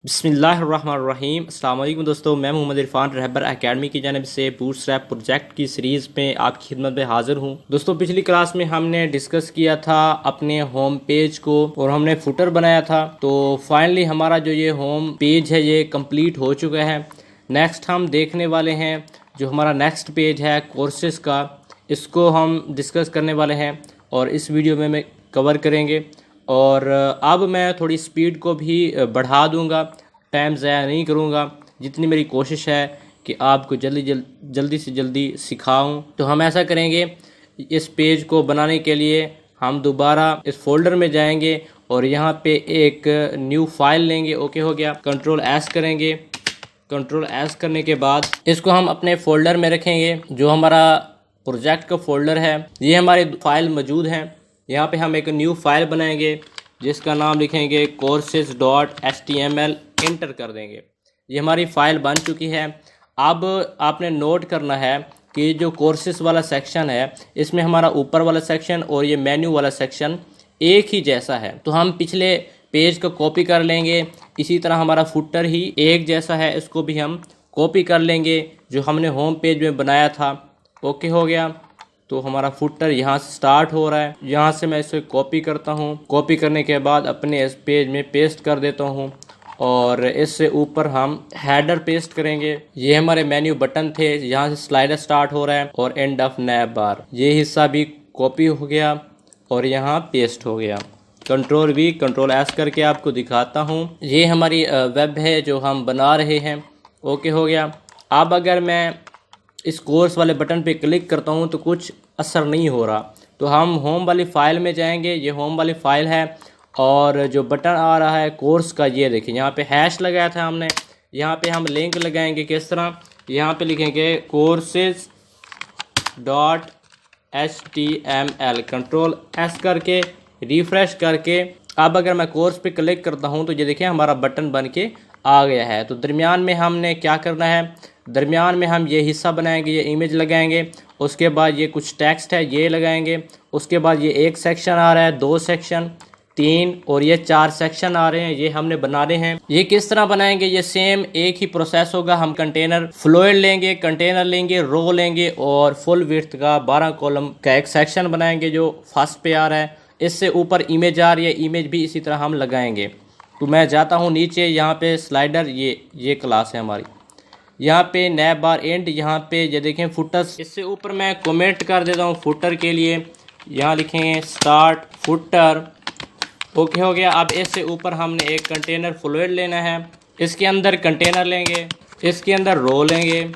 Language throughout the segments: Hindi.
बिस्मिल्लाहिर्रहमानिर्रहीम। अस्सलाम वालेकुम दोस्तों, मैं मोहम्मद इरफान रहबर एकेडमी की जानिब से बूटस्ट्रैप प्रोजेक्ट की सीरीज़ में आपकी खिदमत में हाज़िर हूँ। दोस्तों, पिछली क्लास में हमने डिस्कस किया था अपने होम पेज को और हमने फुटर बनाया था। तो फाइनली हमारा जो ये होम पेज है ये कंप्लीट हो चुका है। नेक्स्ट हम देखने वाले हैं जो हमारा नेक्स्ट पेज है कोर्सेज का, इसको हम डिस्कस करने वाले हैं और इस वीडियो में मैं कवर करेंगे। और अब मैं थोड़ी स्पीड को भी बढ़ा दूंगा, टाइम ज़ाया नहीं करूंगा। जितनी मेरी कोशिश है कि आपको जल्दी से जल्दी सिखाऊं। तो हम ऐसा करेंगे, इस पेज को बनाने के लिए हम दोबारा इस फोल्डर में जाएंगे और यहाँ पे एक न्यू फाइल लेंगे। ओके हो गया, कंट्रोल एस करेंगे। कंट्रोल एस करने के बाद इसको हम अपने फोल्डर में रखेंगे। जो हमारा प्रोजेक्ट का फोल्डर है, ये हमारे फाइल मौजूद हैं। यहाँ पे हम एक न्यू फाइल बनाएंगे जिसका नाम लिखेंगे courses.html, इंटर कर देंगे। ये हमारी फ़ाइल बन चुकी है। अब आपने नोट करना है कि जो कोर्सेस वाला सेक्शन है इसमें हमारा ऊपर वाला सेक्शन और ये मेन्यू वाला सेक्शन एक ही जैसा है। तो हम पिछले पेज को कॉपी कर लेंगे। इसी तरह हमारा फुटर ही एक जैसा है, इसको भी हम कॉपी कर लेंगे जो हमने होम पेज में बनाया था। ओके हो गया। तो हमारा फुटर यहाँ से स्टार्ट हो रहा है। यहाँ से मैं इसे कॉपी करता हूँ। कॉपी करने के बाद अपने इस पेज में पेस्ट कर देता हूँ और इससे ऊपर हम हेडर पेस्ट करेंगे। ये हमारे मेन्यू बटन थे, यहाँ से स्लाइडर स्टार्ट हो रहा है और एंड ऑफ नैब बार, ये हिस्सा भी कॉपी हो गया और यहाँ पेस्ट हो गया। कंट्रोल वी कंट्रोल एस करके आपको दिखाता हूँ। ये हमारी वेब है जो हम बना रहे हैं। ओके हो गया। अब अगर मैं इस कोर्स वाले बटन पे क्लिक करता हूँ तो कुछ असर नहीं हो रहा। तो हम होम वाली फ़ाइल में जाएंगे। ये होम वाली फ़ाइल है और जो बटन आ रहा है कोर्स का, ये देखिए यहाँ पे हैश लगाया था हमने। यहाँ पे हम लिंक लगाएंगे किस तरह, यहाँ पे लिखेंगे courses.html, कंट्रोल एस करके रिफ़्रेश करके। अब अगर मैं कोर्स पे क्लिक करता हूँ तो ये देखिए हमारा बटन बन के आ गया है। तो दरमियान में हमने क्या करना है, दरमियान में हम ये हिस्सा बनाएंगे, ये इमेज लगाएंगे। उसके बाद ये कुछ टेक्स्ट है ये लगाएंगे। उसके बाद ये एक सेक्शन आ रहा है, दो सेक्शन, तीन और ये चार सेक्शन आ रहे हैं, ये हमने बनाने हैं। ये किस तरह बनाएंगे, ये सेम एक ही प्रोसेस होगा। हम कंटेनर फ्लोइड लेंगे, कंटेनर लेंगे, रो लेंगे और फुल विड्थ का 12 कॉलम का एक सेक्शन बनाएंगे जो फर्स्ट पे आ रहा है। इससे ऊपर इमेज आ रही है, इमेज भी इसी तरह हम लगाएंगे। तो मैं जाता हूँ नीचे, यहाँ पे स्लाइडर, ये क्लास है हमारी। यहाँ पे नैब बार एंड, यहाँ पे ये देखें फुटर्स। इससे ऊपर मैं कमेंट कर देता हूँ फुटर के लिए, यहाँ लिखेंगे स्टार्ट फुटर। ओके हो गया। अब इससे ऊपर हमने एक कंटेनर फ्लोइड लेना है, इसके अंदर कंटेनर लेंगे, इसके अंदर रो लेंगे।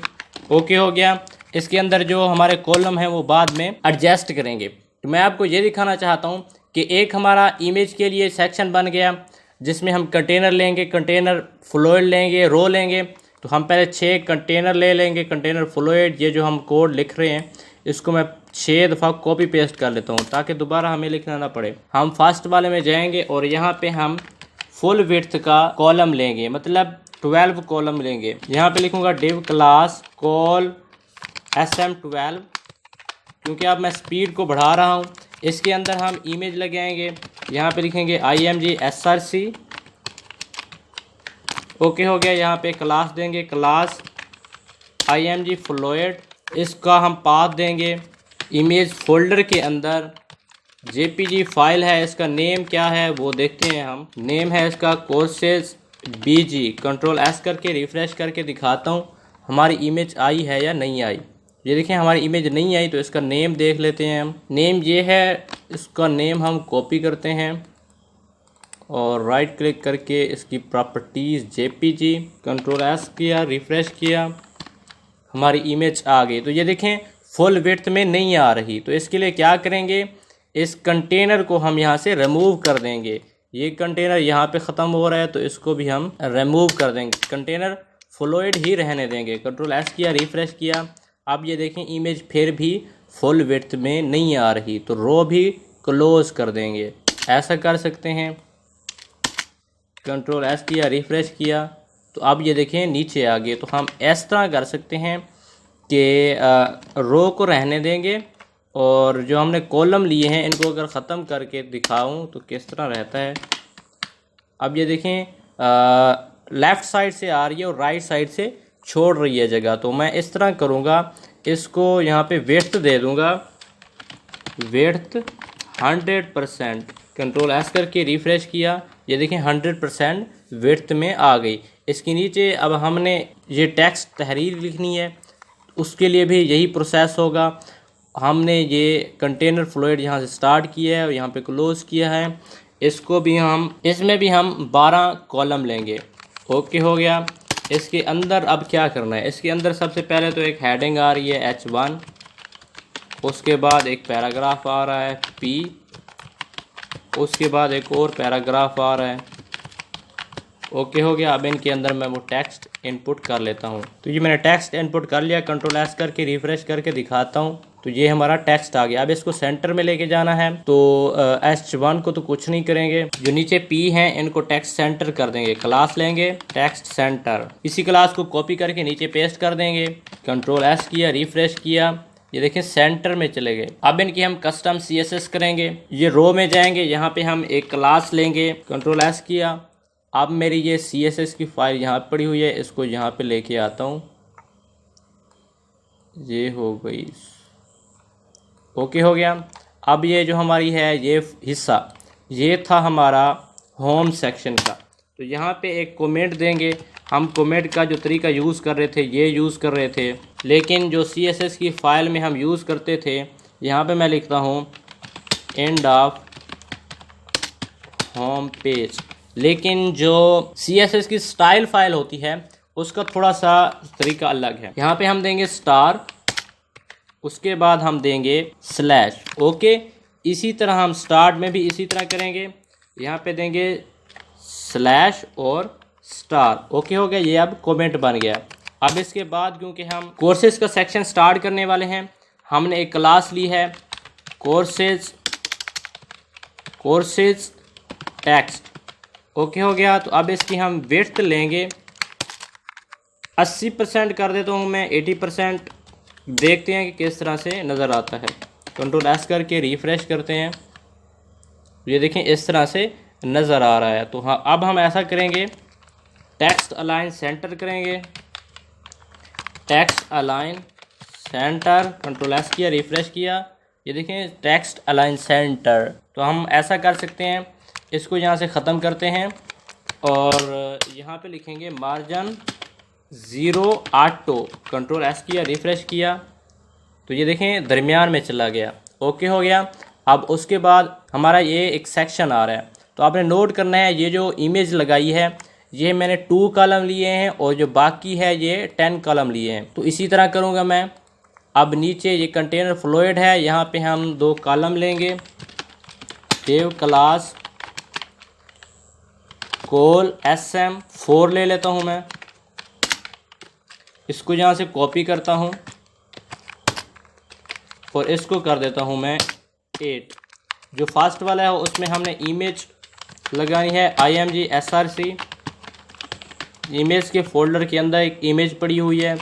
ओके हो गया। इसके अंदर जो हमारे कॉलम है वो बाद में एडजस्ट करेंगे। तो मैं आपको ये दिखाना चाहता हूँ कि एक हमारा इमेज के लिए सेक्शन बन गया जिसमें हम कंटेनर लेंगे, कंटेनर फ्लोइड लेंगे, रो लेंगे। तो हम पहले 6 कंटेनर ले लेंगे, कंटेनर फ्लोइड। ये जो हम कोड लिख रहे हैं इसको मैं 6 दफ़ा कॉपी पेस्ट कर लेता हूँ ताकि दोबारा हमें लिखना ना पड़े। हम फर्स्ट वाले में जाएंगे और यहाँ पे हम फुल विड्थ का कॉलम लेंगे, मतलब 12 कॉलम लेंगे। यहाँ पे लिखूँगा डिव क्लास कॉल SM12, क्योंकि अब मैं स्पीड को बढ़ा रहा हूँ। इसके अंदर हम इमेज लगाएंगे, यहाँ पे लिखेंगे IMG SRC। ओके हो गया। यहाँ पे क्लास देंगे, क्लास IMG फ्लोइड। इसका हम पाथ देंगे इमेज फोल्डर के अंदर। JPG फाइल है, इसका नेम क्या है वो देखते हैं हम। नेम है इसका कोर्सेज BG। कंट्रोल एस करके रिफ़्रेश करके दिखाता हूँ हमारी इमेज आई है या नहीं आई। ये देखें हमारी इमेज नहीं आई। तो इसका नेम देख लेते हैं हम। नेम ये है, इसका नेम हम कॉपी करते हैं और राइट क्लिक करके इसकी प्रॉपर्टीज़ JPG, कंट्रोल एस किया, रिफ़्रेश किया, हमारी इमेज आ गई। तो ये देखें फुल विड्थ में नहीं आ रही। तो इसके लिए क्या करेंगे, इस कंटेनर को हम यहाँ से रिमूव कर देंगे। ये कंटेनर यहाँ पे ख़त्म हो रहा है तो इसको भी हम रिमूव कर देंगे, कंटेनर फ्लोइड ही रहने देंगे। कंट्रोल एस किया, रिफ़्रेश किया। अब ये देखें इमेज फिर भी फुल विड्थ में नहीं आ रही, तो रो भी क्लोज़ कर देंगे। ऐसा कर सकते हैं। कंट्रोल एस किया, रिफ़्रेश किया, तो अब ये देखें नीचे आ गए। तो हम इस तरह कर सकते हैं कि रो को रहने देंगे और जो हमने कॉलम लिए हैं इनको अगर ख़त्म करके दिखाऊं तो किस तरह रहता है। अब ये देखें लेफ़्ट साइड से आ रही है और राइट साइड से छोड़ रही है जगह। तो मैं इस तरह करूँगा, इसको यहाँ पे विड्थ दे दूँगा, विड्थ 100%। कंट्रोल एस करके रिफ़्रेश किया, ये देखें 100% विड्थ में आ गई। इसके नीचे अब हमने ये टेक्स्ट तहरीर लिखनी है, उसके लिए भी यही प्रोसेस होगा। हमने ये कंटेनर फ्लोइड यहाँ से स्टार्ट किया है और यहाँ पे क्लोज़ किया है। इसको भी इसमें भी हम 12 कॉलम लेंगे। ओके हो गया। इसके अंदर अब क्या करना है, इसके अंदर सबसे पहले तो एक हेडिंग आ रही है H1, उसके बाद एक पैराग्राफ आ रहा है P, उसके बाद एक और पैराग्राफ आ रहा है। ओके हो गया। अब इनके अंदर मैं वो टेक्स्ट इनपुट कर लेता हूँ। तो ये मैंने टेक्स्ट इनपुट कर लिया, कंट्रोल एस करके रिफ़्रेश करके दिखाता हूँ। तो ये हमारा टेक्स्ट आ गया। अब इसको सेंटर में लेके जाना है। तो H1 को तो कुछ नहीं करेंगे, जो नीचे P हैं इनको टेक्स्ट सेंटर कर देंगे। क्लास लेंगे टेक्स्ट सेंटर, इसी क्लास को कॉपी करके नीचे पेस्ट कर देंगे। कंट्रोल एस किया, रिफ़्रेश किया, ये देखें सेंटर में चले गए। अब इनकी हम कस्टम CSS करेंगे। ये रो में जाएंगे, यहाँ पे हम एक क्लास लेंगे, कंट्रोल एस किया। अब मेरी ये CSS की फाइल यहाँ पड़ी हुई है, इसको यहाँ पे लेके आता हूँ, ये हो गई। ओके हो गया। अब ये जो हमारी है ये हिस्सा, ये था हमारा होम सेक्शन का। तो यहाँ पे एक कमेंट देंगे। हम कमेंट का जो तरीका यूज़ कर रहे थे ये यूज़ कर रहे थे, लेकिन जो CSS की फ़ाइल में हम यूज़ करते थे, यहाँ पे मैं लिखता हूँ एंड ऑफ होम पेज। लेकिन जो CSS की स्टाइल फाइल होती है उसका थोड़ा सा तरीका अलग है। यहाँ पे हम देंगे स्टार, उसके बाद हम देंगे स्लैश। ओके, इसी तरह हम स्टार्ट में भी इसी तरह करेंगे, यहाँ पे देंगे स्लैश और स्टार। ओके हो गया। ये अब कमेंट बन गया। अब इसके बाद क्योंकि हम कोर्सेज का सेक्शन स्टार्ट करने वाले हैं, हमने एक क्लास ली है कोर्सेज टेक्स्ट। ओके हो गया। तो अब इसकी हम विड्थ लेंगे, 80% कर देता हूँ मैं, 80%। देखते हैं कि किस तरह से नज़र आता है। कंट्रोल एस करके रिफ़्रेश करते हैं, ये देखें इस तरह से नज़र आ रहा है। तो हाँ, अब हम ऐसा करेंगे, टेक्स्ट अलाइन सेंटर करेंगे, text align centre, control S किया, रिफ़्रेश किया, ये देखें टेक्स्ट अलाइन सेंटर। तो हम ऐसा कर सकते हैं, इसको यहाँ से ख़त्म करते हैं और यहाँ पे लिखेंगे मार्जिन 0 ऑटो। कंट्रोल एस किया, रिफ़्रेश किया, तो ये देखें दरमियान में चला गया। ओके हो गया। अब उसके बाद हमारा ये एक सेक्शन आ रहा है। तो आपने नोट करना है, ये जो इमेज लगाई है ये मैंने 2 कॉलम लिए हैं और जो बाकी है ये 10 कॉलम लिए हैं। तो इसी तरह करूँगा मैं। अब नीचे ये कंटेनर फ्लोइड है, यहाँ पे हम 2 कॉलम लेंगे, डेव क्लास कॉल SM4 ले लेता हूँ मैं, इसको यहाँ से कॉपी करता हूँ और इसको कर देता हूँ मैं 8। जो फर्स्ट वाला है उसमें हमने इमेज लगानी है IMG SRC। इमेज के फोल्डर के अंदर एक इमेज पड़ी हुई है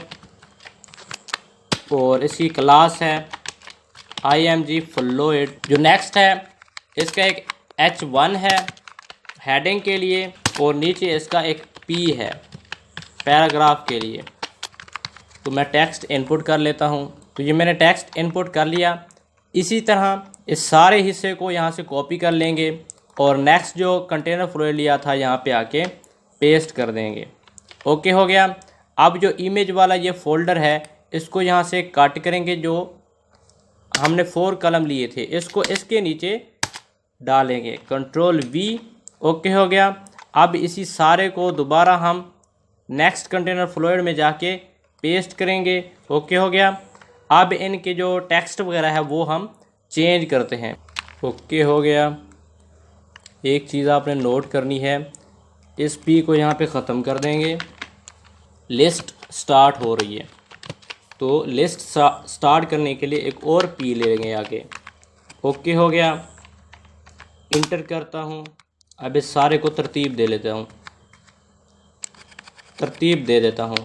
और इसकी क्लास है IMG फ्लोइड। जो नेक्स्ट है इसका एक H1 है हेडिंग के लिए और नीचे इसका एक P है पैराग्राफ के लिए। तो मैं टेक्स्ट इनपुट कर लेता हूँ। तो ये मैंने टेक्स्ट इनपुट कर लिया। इसी तरह इस सारे हिस्से को यहाँ से कॉपी कर लेंगे और नेक्स्ट जो कंटेनर फ्लोइड लिया था यहाँ पे आके पेस्ट कर देंगे। ओके हो गया। अब जो इमेज वाला ये फोल्डर है इसको यहाँ से कट करेंगे, जो हमने 4 कॉलम लिए थे इसको इसके नीचे डालेंगे, कंट्रोल V। ओके हो गया। अब इसी सारे को दोबारा हम नेक्स्ट कंटेनर फ्लोइड में जाके पेस्ट करेंगे। ओके हो गया। अब इनके जो टेक्स्ट वगैरह है वो हम चेंज करते हैं। ओके हो गया। एक चीज़ आपने नोट करनी है, इस P को यहाँ पे ख़त्म कर देंगे। लिस्ट स्टार्ट हो रही है तो लिस्ट स्टार्ट करने के लिए एक और P ले लेंगे आगे। ओके हो गया। इंटर करता हूँ। अब इस सारे को तरतीब दे लेता हूँ, तरतीब दे देता हूँ,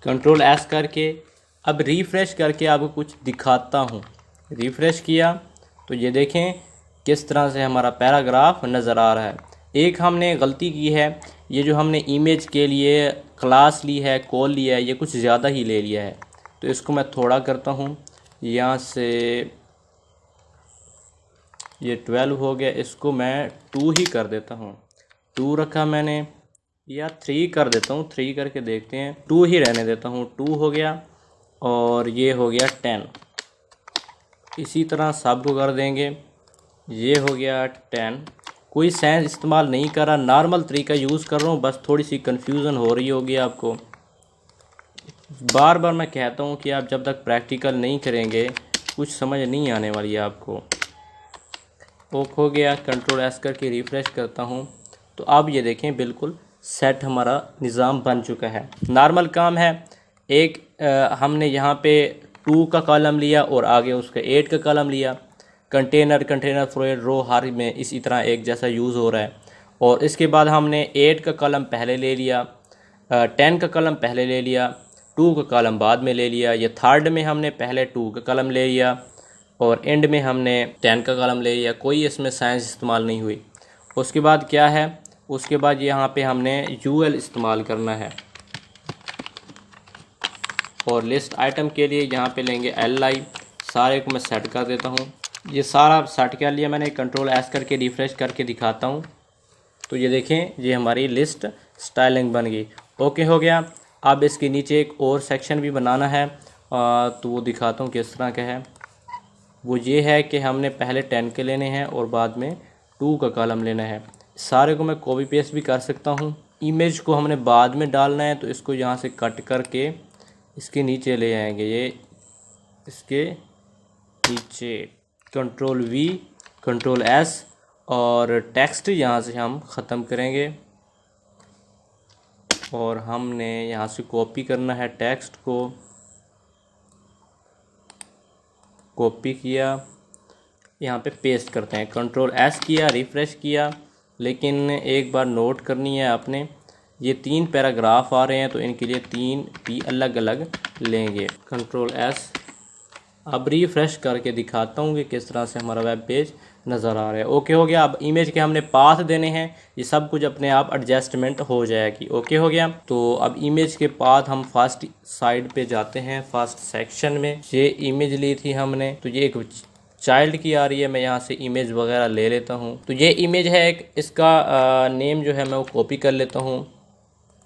कंट्रोल S करके। अब रिफ़्रेश करके आपको कुछ दिखाता हूँ। रिफ़्रेश किया तो ये देखें किस तरह से हमारा पैराग्राफ नज़र आ रहा है। एक हमने गलती की है, ये जो हमने इमेज के लिए क्लास ली है, कॉल लिया है, ये कुछ ज़्यादा ही ले लिया है। तो इसको मैं थोड़ा करता हूँ, यहाँ से ये 12 हो गया, इसको मैं 2 ही कर देता हूँ। 2 रखा मैंने, या 3 कर देता हूँ, 3 करके देखते हैं, 2 ही रहने देता हूँ। 2 हो गया और ये हो गया 10। इसी तरह सबको कर देंगे। ये हो गया 10। कोई साइंस इस्तेमाल नहीं कर रहा, नॉर्मल तरीका यूज़ कर रहा हूँ, बस थोड़ी सी कन्फ्यूज़न हो रही होगी आपको। बार बार मैं कहता हूँ कि आप जब तक प्रैक्टिकल नहीं करेंगे कुछ समझ नहीं आने वाली है आपको। ओक हो गया, कंट्रोल एस करके रिफ़्रेश करता हूँ तो अब ये देखें बिल्कुल सेट हमारा निज़ाम बन चुका है। नॉर्मल काम है, एक हमने यहाँ पे 2 का कॉलम लिया और आगे उसका 8 का कॉलम लिया। कंटेनर फ्लोट रो हर में इसी तरह एक जैसा यूज़ हो रहा है। और इसके बाद हमने 8 का कॉलम पहले ले लिया, 10 का कॉलम पहले ले लिया, 2 का कॉलम बाद में ले लिया। ये थर्ड में हमने पहले 2 का कॉलम ले लिया और एंड में हमने 10 का कॉलम ले लिया। कोई इसमें साइंस इस्तेमाल नहीं हुई। उसके बाद क्या है, उसके बाद यहाँ पे हमने यूएल इस्तेमाल करना है और लिस्ट आइटम के लिए यहाँ पे लेंगे LI। सारे को मैं सेट कर देता हूँ। ये सारा सेट कर लिया मैंने। कंट्रोल एस करके रिफ़्रेश करके दिखाता हूँ तो ये देखें, ये हमारी लिस्ट स्टाइलिंग बन गई। ओके हो गया। अब इसके नीचे एक और सेक्शन भी बनाना है तो वो दिखाता हूँ किस तरह का है। वो ये है कि हमने पहले 10 के लेने हैं और बाद में 2 का कॉलम लेना है। सारे को मैं कॉपी पेस्ट भी कर सकता हूँ। इमेज को हमने बाद में डालना है तो इसको यहाँ से कट करके इसके नीचे ले आएंगे, ये इसके नीचे कंट्रोल V कंट्रोल S और टेक्स्ट यहाँ से हम ख़त्म करेंगे और हमने यहाँ से कॉपी करना है। टेक्स्ट को कॉपी किया, यहाँ पे पेस्ट करते हैं। कंट्रोल S किया, रिफ़्रेश किया। लेकिन एक बार नोट करनी है आपने, ये 3 पैराग्राफ आ रहे हैं तो इनके लिए 3 भी अलग अलग लेंगे। Control S। अब रिफ़्रेश करके दिखाता हूँ कि किस तरह से हमारा वेब पेज नज़र आ रहा है। ओके हो गया। अब इमेज के हमने पाथ देने हैं, ये सब कुछ अपने आप एडजस्टमेंट हो जाएगी। ओके हो गया। तो अब इमेज के पाथ हम फर्स्ट साइड पे जाते हैं, फर्स्ट सेक्शन में। ये इमेज ली थी हमने तो ये एक चाइल्ड की आ रही है। मैं यहाँ से इमेज वगैरह ले लेता हूँ। तो ये इमेज है एक, इसका नेम जो है मैं वो कॉपी कर लेता हूँ।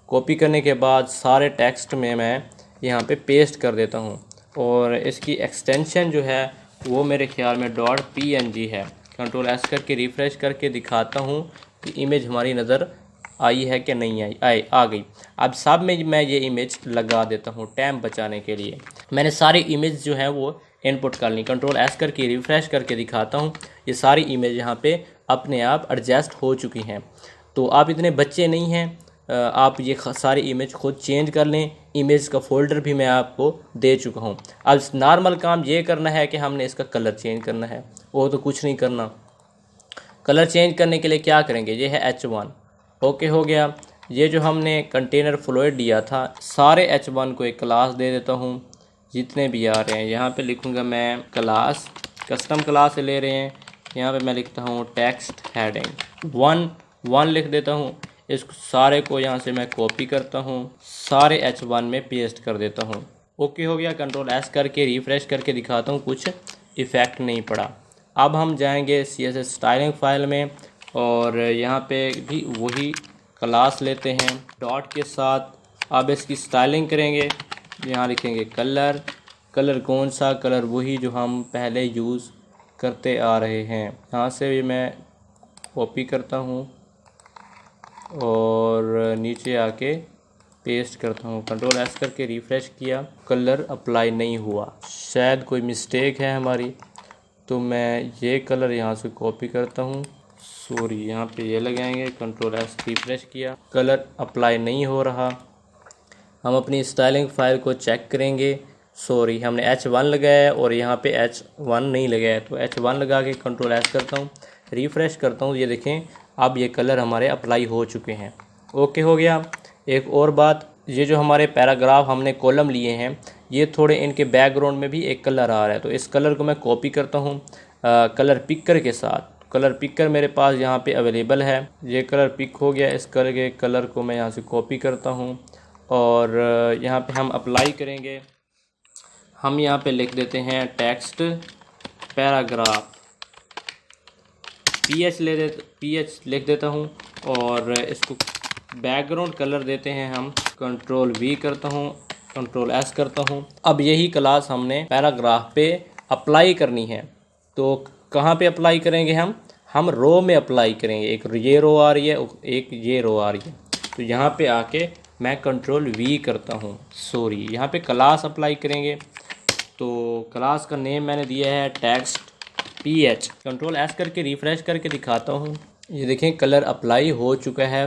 कॉपी करने के बाद सारे टेक्स्ट में मैं यहाँ पे पेस्ट कर देता हूँ और इसकी एक्सटेंशन जो है वो मेरे ख्याल में .png है। कंट्रोल S करके रिफ़्रेश करके दिखाता हूँ कि इमेज हमारी नज़र आई है कि नहीं आई। आ गई। अब सब में मैं ये इमेज लगा देता हूँ टाइम बचाने के लिए। मैंने सारी इमेज जो है वो इनपुट कर ली। कंट्रोल S करके रिफ़्रेश करके दिखाता हूँ, ये सारी इमेज यहाँ पे अपने आप एडजस्ट हो चुकी हैं। तो आप इतने बच्चे नहीं हैं, आप ये सारी इमेज खुद चेंज कर लें। इमेज का फ़ोल्डर भी मैं आपको दे चुका हूँ। अब नॉर्मल काम ये करना है कि हमने इसका कलर चेंज करना है, वो तो कुछ नहीं करना। कलर चेंज करने के लिए क्या करेंगे, ये है H1। ओके हो गया। ये जो हमने कंटेनर फ्लोट दिया था, सारे H1 को एक क्लास दे देता हूँ जितने भी आ रहे हैं। यहाँ पे लिखूँगा मैं क्लास, कस्टम क्लास से ले रहे हैं। यहाँ पे मैं लिखता हूँ टेक्स्ट हेडिंग 1 लिख देता हूँ। इस सारे को यहाँ से मैं कॉपी करता हूँ, सारे H1 में पेस्ट कर देता हूँ। ओके हो गया। कंट्रोल S करके रिफ़्रेश करके दिखाता हूँ, कुछ इफ़ेक्ट नहीं पड़ा। अब हम जाएंगे CSS स्टाइलिंग फाइल में और यहाँ पे भी वही क्लास लेते हैं डॉट के साथ। अब इसकी स्टाइलिंग करेंगे। यहाँ लिखेंगे कलर कौन सा, कलर वही जो हम पहले यूज़ करते आ रहे हैं। यहाँ से भी मैं कॉपी करता हूँ और नीचे आके पेस्ट करता हूँ। कंट्रोल S करके रिफ़्रेश किया, कलर अप्लाई नहीं हुआ, शायद कोई मिस्टेक है हमारी। तो मैं ये कलर यहाँ से कॉपी करता हूँ, सॉरी यहाँ पे ये लगाएंगे। कंट्रोल S रिफ़्रेश किया, कलर अप्लाई नहीं हो रहा। हम अपनी स्टाइलिंग फ़ाइल को चेक करेंगे। सॉरी, हमने H1 लगाया और यहाँ पे H1 नहीं लगाया, तो H1 लगा के कंट्रोल S करता हूँ, रिफ़्रेश करता हूँ। ये देखें अब ये कलर हमारे अप्लाई हो चुके हैं। ओके हो गया। एक और बात, ये जो हमारे पैराग्राफ हमने कॉलम लिए हैं, ये थोड़े इनके बैकग्राउंड में भी एक कलर आ रहा है, तो इस कलर को मैं कॉपी करता हूँ कलर पिकर के साथ। कलर पिकर मेरे पास यहाँ पे अवेलेबल है। ये कलर पिक हो गया। इस कलर के कलर को मैं यहाँ से कॉपी करता हूँ और यहाँ पे हम अप्लाई करेंगे। हम यहाँ पे लिख देते हैं टेक्स्ट पैराग्राफ, पीएच लिख देता हूँ और इसको बैकग्राउंड कलर देते हैं हम। कंट्रोल वी करता हूँ, कंट्रोल एस करता हूँ। अब यही क्लास हमने पैराग्राफ पे अप्लाई करनी है। तो कहाँ पे अप्लाई करेंगे हम रो में अप्लाई करेंगे। एक ये रो आ रही है, एक ये रो आ रही है। तो यहाँ पे आके मैं कंट्रोल वी करता हूँ, सॉरी यहाँ पे क्लास अप्लाई करेंगे। तो क्लास का नेम मैंने दिया है टेक्स्ट पीएच। कंट्रोल एस करके रिफ़्रेश करके दिखाता हूँ। ये देखें कलर अप्लाई हो चुका है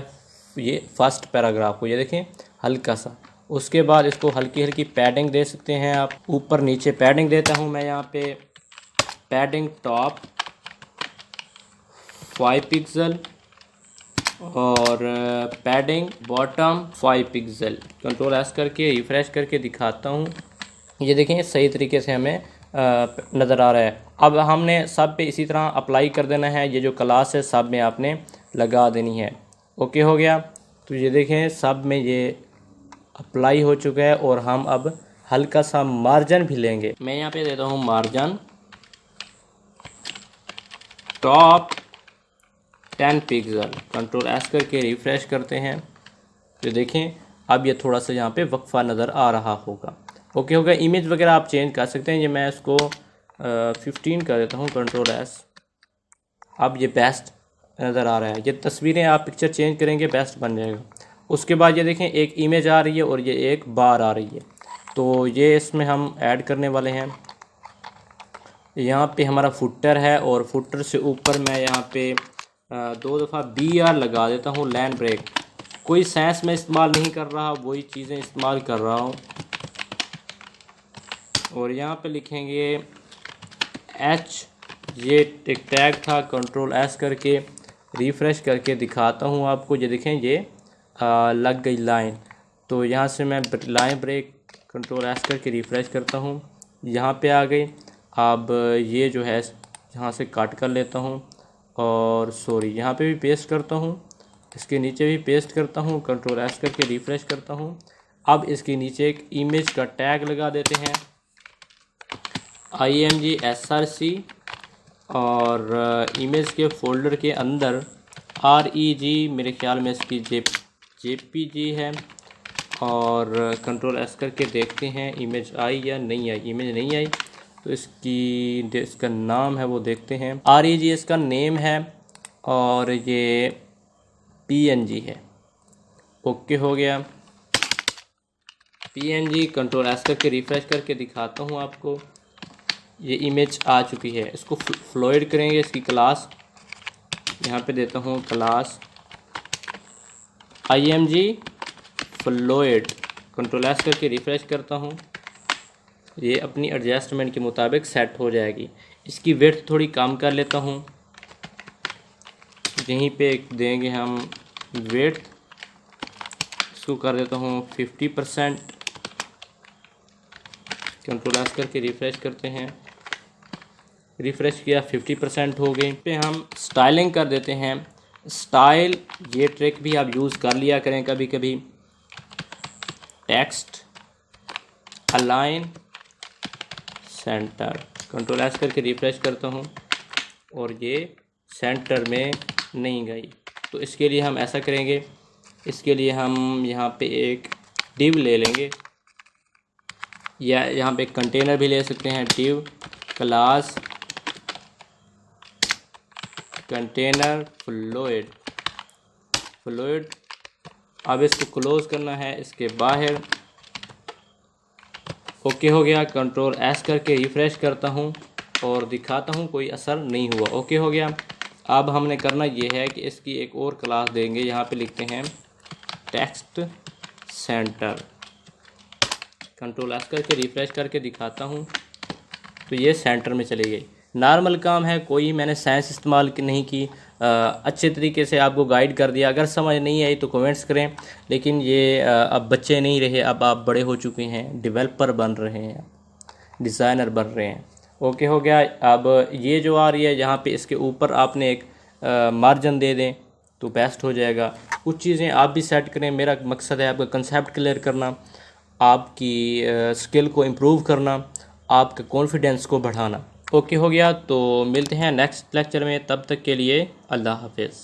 ये फर्स्ट पैराग्राफ को, ये देखें हल्का सा। उसके बाद इसको हल्की हल्की पैडिंग दे सकते हैं आप, ऊपर नीचे पैडिंग देता हूँ मैं। यहाँ पे पैडिंग टॉप 5 पिक्सल और padding bottom 5 pixel. Control S करके रिफ़्रेश करके दिखाता हूँ। ये देखें सही तरीके से हमें नज़र आ रहा है। अब हमने सब पे इसी तरह अप्लाई कर देना है। ये जो क्लास है सब में आपने लगा देनी है। ओके हो गया। तो ये देखें सब में ये अप्लाई हो चुका है और हम अब हल्का सा मार्जिन भी लेंगे। मैं यहाँ पे देता हूँ margin top 10 pixel. Control S करके रिफ़्रेश करते हैं। तो देखें अब ये थोड़ा सा यहाँ पे वक्फा नज़र आ रहा होगा। ओके होगा। इमेज वगैरह आप चेंज कर सकते हैं। ये मैं इसको 15 कर देता हूँ, कंट्रोल एस। अब ये बेस्ट नज़र आ रहा है। ये तस्वीरें आप पिक्चर चेंज करेंगे बेस्ट बन जाएगा। उसके बाद ये देखें एक इमेज आ रही है और ये एक बार आ रही है। तो ये इसमें हम ऐड करने वाले हैं। यहाँ पे हमारा फुटर है और फुटर से ऊपर मैं यहाँ पे 2 दफ़ा BR लगा देता हूँ, लाइन ब्रेक। कोई सेंस में इस्तेमाल नहीं कर रहा, वही चीज़ें इस्तेमाल कर रहा हूँ। और यहाँ पे लिखेंगे H, ये एक टैग था। कंट्रोल एस करके रिफ़्रेश करके दिखाता हूँ आपको। ये देखें ये लग गई लाइन। तो यहाँ से मैं लाइन ब्रेक कंट्रोल एस करके रिफ़्रेश करता हूँ, यहाँ पे आ गई। अब ये जो है यहाँ से काट कर लेता हूँ और सॉरी यहाँ पे भी पेस्ट करता हूँ, इसके नीचे भी पेस्ट करता हूँ। कंट्रोल एस करके रिफ़्रेश करता हूँ। अब इसके नीचे एक इमेज का टैग लगा देते हैं IMG SRC और इमेज के फ़ोल्डर के अंदर REG, मेरे ख्याल में इसकी JPG है। और कंट्रोल एस करके देखते हैं इमेज आई या नहीं आई। इमेज नहीं आई तो इसका नाम है वो देखते हैं। REG इसका नेम है और ये PNG है। ओके हो गया। PNG कंट्रोल एस करके रिफ़्रेश करके दिखाता हूँ आपको। ये इमेज आ चुकी है। इसको फ्लोइड करेंगे। इसकी क्लास यहाँ पे देता हूँ, क्लास IMG फ्लोइड। कंट्रोल एस करके रिफ़्रेश करता हूँ। ये अपनी एडजस्टमेंट के मुताबिक सेट हो जाएगी। इसकी विड्थ थोड़ी कम कर लेता हूँ। यहीं पे देंगे हम विड्थ, इसको कर देता हूँ 50%। कंट्रोल एस करके रिफ़्रेश करते हैं। रिफ़्रेश किया, 50% हो गई। पे हम स्टाइलिंग कर देते हैं। स्टाइल, ये ट्रिक भी आप यूज़ कर लिया करें कभी कभी। Text align centre. Control S करके रिफ़्रेश करता हूँ और ये सेंटर में नहीं गई। तो इसके लिए हम ऐसा करेंगे। इसके लिए हम यहाँ पे एक डिव ले लेंगे या यहाँ पे एक कंटेनर भी ले सकते हैं। Div class container फ्लोइड। अब इसको क्लोज़ करना है इसके बाहर। ओके हो गया। कंट्रोल एस करके रिफ़्रेश करता हूँ और दिखाता हूँ कोई असर नहीं हुआ। ओके हो गया। अब हमने करना ये है कि इसकी एक और क्लास देंगे। यहाँ पे लिखते हैं टेक्स्ट सेंटर। कंट्रोल एस करके रिफ़्रेश करके दिखाता हूँ तो ये सेंटर में चली गई। नॉर्मल काम है, कोई मैंने साइंस इस्तेमाल नहीं की। अच्छे तरीके से आपको गाइड कर दिया। अगर समझ नहीं आई तो कमेंट्स करें। लेकिन ये अब बच्चे नहीं रहे, अब आप बड़े हो चुके हैं, डेवलपर बन रहे हैं, डिज़ाइनर बन रहे हैं। ओके हो गया। अब ये जो आ रही है यहाँ पे इसके ऊपर आपने एक मार्जिन दे दें तो बेस्ट हो जाएगा। कुछ चीज़ें आप भी सेट करें। मेरा मकसद है आपका कंसेप्ट क्लियर करना, आपकी स्किल को इम्प्रूव करना, आपके कॉन्फिडेंस को बढ़ाना। ओके हो गया, तो मिलते हैं नेक्स्ट लेक्चर में। तब तक के लिए अल्लाह हाफिज़।